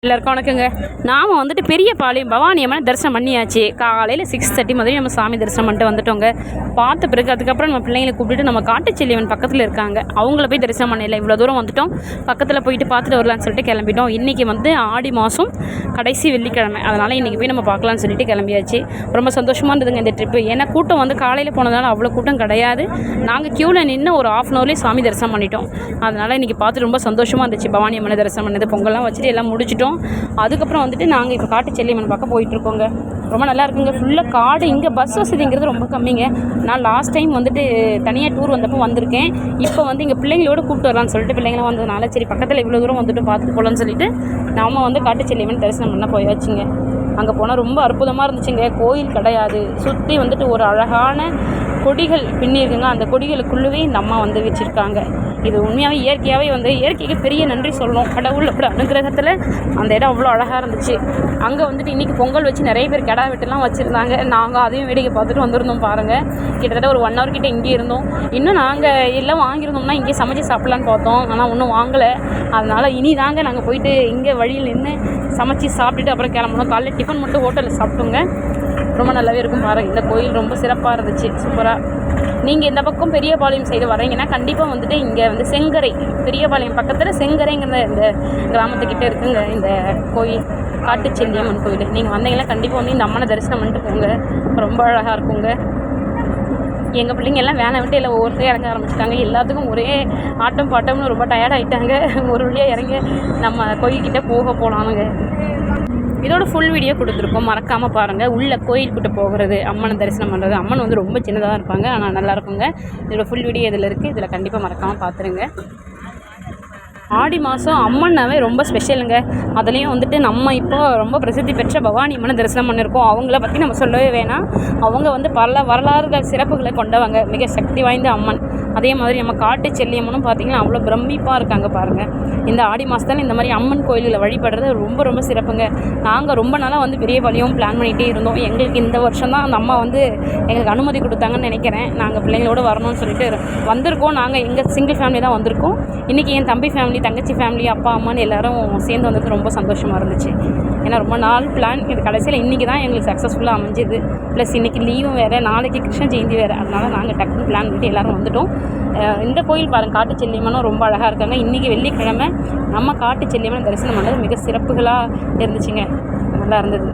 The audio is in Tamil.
எல்லாருக்கும் வணக்கங்க. நாம் வந்துட்டு பெரியபாளையம் பவானி அம்மனை தரிசனம் பண்ணியாச்சு. காலையில் 6:30 மாதிரி நம்ம சாமி தரிசனம் பண்ணிட்டு வந்துட்டோங்க. பார்த்த பிறகு அதுக்கப்புறம் நம்ம பிள்ளைங்களை கூப்பிட்டு நம்ம காட்டுச்செல்லியம்மன் பக்கத்தில் இருக்காங்க, அவங்கள போய் தரிசனம் பண்ணல. இவ்வளோ தூரம் வந்துட்டோம், பக்கத்தில் போயிட்டு பார்த்துட்டு வரலான்னு சொல்லிட்டு கிளம்பிட்டோம். இன்றைக்கி வந்து ஆடி மாதம் கடைசி வெள்ளிக்கிழமை, அதனால் இன்றைக்கி போய் நம்ம பார்க்கலான்னு சொல்லிட்டு கிளம்பியாச்சு. ரொம்ப சந்தோஷமாக இருந்ததுங்க இந்த ட்ரிப்பு. ஏன்னா கூட்டம் வந்து காலையில் போனதால அவ்வளோ கூட்டம் கிடையாது. நாங்கள் க்யூவில் நின்று ஒரு 1/2 hourலேயே சாமி தரிசனம் பண்ணிட்டோம். அதனால் இன்றைக்கி பார்த்து ரொம்ப சந்தோஷமாக இருந்துச்சு. பவானி அம்மனை தரிசனம் பண்ணது, பொங்கல்லாம் வச்சுட்டு எல்லாம் முடிச்சிட்டோம். அதுக்கப்புறம் வந்துட்டு நாங்கள் இப்போ காட்டுச்செல்லியம்மன் பார்க்க போயிட்டுருக்கோங்க. ரொம்ப நல்லா இருக்குங்க. ஃபுல்லாக காடு. இங்கே பஸ் வசதிங்கிறது ரொம்ப கம்மிங்க. நான் லாஸ்ட் டைம் வந்துட்டு தனியாக டூர் வந்தப்போ வந்திருக்கேன். இப்போ வந்து இங்கே பிள்ளைங்களோட கூப்பிட்டு வரலான்னு சொல்லிட்டு பிள்ளைங்களாம் வந்ததுனால சரி பக்கத்தில் இவ்வளோ தூரம் வந்துட்டு பார்த்துட்டு போகலான்னு சொல்லிட்டு நாம் வந்து காட்டுச்செல்லியம்மன் தரிசனம் பண்ண போயாச்சுங்க. அங்கே போனால் ரொம்ப அற்புதமாக இருந்துச்சுங்க. கோயில் கிடையாது, சுற்றி வந்துட்டு ஒரு அழகான கொடிகள் பின்னிருக்குங்க. அந்த கொடிகளுக்குள்ளவே இந்த அம்மா வந்து வச்சுருக்காங்க. இது உண்மையாகவே இயற்கையாகவே வந்து இயற்கைக்கு பெரிய நன்றி சொல்லணும். கடவுள் அப்படி அனுகிரகத்தில் அந்த இடம் அவ்வளோ அழகாக இருந்துச்சு. அங்கே வந்துட்டு இன்றைக்கி பொங்கல் வச்சு நிறைய பேர் கிடா வெட்டெல்லாம் வச்சுருந்தாங்க. நாங்கள் அதையும் வேடிக்கை பார்த்துட்டு வந்திருந்தோம் பாருங்கள். கிட்டத்தட்ட ஒரு 1 hour கிட்டே இங்கே இருந்தோம். இன்னும் நாங்கள் எல்லாம் வாங்கியிருந்தோம்னா இங்கே சமைச்சு சாப்பிட்லான்னு பார்த்தோம், ஆனால் ஒன்றும் வாங்கலை. அதனால் இனி தாங்க நாங்கள் போயிட்டு இங்கே வழியில் நின்று சமைச்சு சாப்பிட்டுட்டு அப்புறம் கிளம்பணும். காலையில் டிஃபன் மட்டும் ஹோட்டலில் சாப்பிட்டோங்க. ரொம்ப நல்லாவே இருக்கும் பாருங்கள். இந்த கோயில் ரொம்ப சிறப்பாக இருந்துச்சு, சூப்பராக. நீங்கள் இந்த பக்கம் பெரியபாளையம் சைடு வரீங்கன்னா கண்டிப்பாக வந்துட்டு இங்கே வந்து செங்கரை, பெரியபாளையம் பக்கத்தில் செங்கரைங்கிற இந்த கிராமத்துக்கிட்ட இருக்குங்க இந்த கோயில், காட்டுச்செல்லியம்மன் கோயில். நீங்கள் வந்தீங்கன்னா கண்டிப்பாக வந்து இந்த அம்மனை தரிசனம் பண்ணிட்டு போங்க, ரொம்ப அழகாக இருக்குங்க. எங்கள் பிள்ளைங்க எல்லாம் வேனை விட்டு எல்லாம் ஒவ்வொருத்தரையும் இறங்க ஆரம்பிச்சிட்டாங்க. எல்லாத்துக்கும் ஒரே ஆட்டம் பாட்டம்னு ரொம்ப டயர்ட் ஆகிட்டாங்க. ஒரு வழியாக இறங்கி நம்ம கோயில்கிட்ட போகலாமுங்க. இதோட ஃபுல் வீடியோ கொடுத்துருக்கோம், மறக்காமல் பாருங்கள். உள்ள கோயில்கிட்ட போகிறது, அம்மனை தரிசனம் பண்ணுறது. அம்மன் வந்து ரொம்ப சின்னதாக இருப்பாங்க, ஆனால் நல்லாயிருக்குங்க. இதோட ஃபுல் வீடியோ இதில் இருக்குது, இதில் கண்டிப்பாக மறக்காமல் பார்த்துருங்க. ஆடி மாதம் அம்மன்னாவே ரொம்ப ஸ்பெஷலுங்க. அதுலேயும் வந்துட்டு நம்ம இப்போ ரொம்ப பிரசித்தி பெற்ற பவானி அம்மனை தரிசனம் பண்ணியிருக்கோம். அவங்கள பற்றி நம்ம சொல்லவே வேணாம். அவங்க வந்து பல வரலாறுகள் சிறப்புகளை கொண்டவங்க, மிக சக்தி வாய்ந்த அம்மன். அதே மாதிரி நம்ம காட்டுச்செல்லியம்மனும் பார்த்திங்கன்னா அவ்வளோ பிரமிப்பாக இருக்காங்க பாருங்கள். இந்த ஆடி மாதத்தில் இந்த மாதிரி அம்மன் கோயிலில் வழிபடுறது ரொம்ப ரொம்ப சிறப்புங்க. நாங்கள் ரொம்ப நாளாக வந்து பெரியபாளையம் பிளான் பண்ணிகிட்டே இருந்தோம். எங்களுக்கு இந்த வருஷம் தான் அந்த அம்மா வந்து எங்களுக்கு அனுமதி கொடுத்தாங்கன்னு நினைக்கிறேன். நாங்கள் பிள்ளைங்களோட வரணும்னு சொல்லிட்டு வந்திருக்கோம். நாங்கள் எங்கள் சிங்கிள் ஃபேமிலி தான் வந்திருக்கோம். இன்றைக்கி என் தம்பி ஃபேமிலி, தங்கச்சி ஃபேமிலி, அப்பா அம்மான்னு எல்லோரும் சேர்ந்து வந்தது ரொம்ப சந்தோஷமாக இருந்துச்சு. ஏன்னா ரொம்ப நாள் பிளான், இது கடைசியில் இன்றைக்கி தான் எங்களுக்கு சக்ஸஸ்ஃபுல்லாக அமைஞ்சிது. ப்ளஸ் இன்றைக்கி லீவும் வேறு, நாளைக்கு கிருஷ்ண ஜெயந்தி வேறு. அதனால் நாங்கள் டக்குன்னு பிளான் பண்ணிட்டு எல்லோரும் வந்துவிட்டோம். இந்த கோயில் பாருங்கள், காட்டுச்செல்லியம்மனும் ரொம்ப அழகாக இருக்காங்க. இன்றைக்கி வெள்ளிக்கிழமை நம்ம காட்டுச்செல்லியம்மன் தரிசனம் பண்ணது மிக சிறப்புகளாக இருந்துச்சுங்க, நல்லா இருந்தது.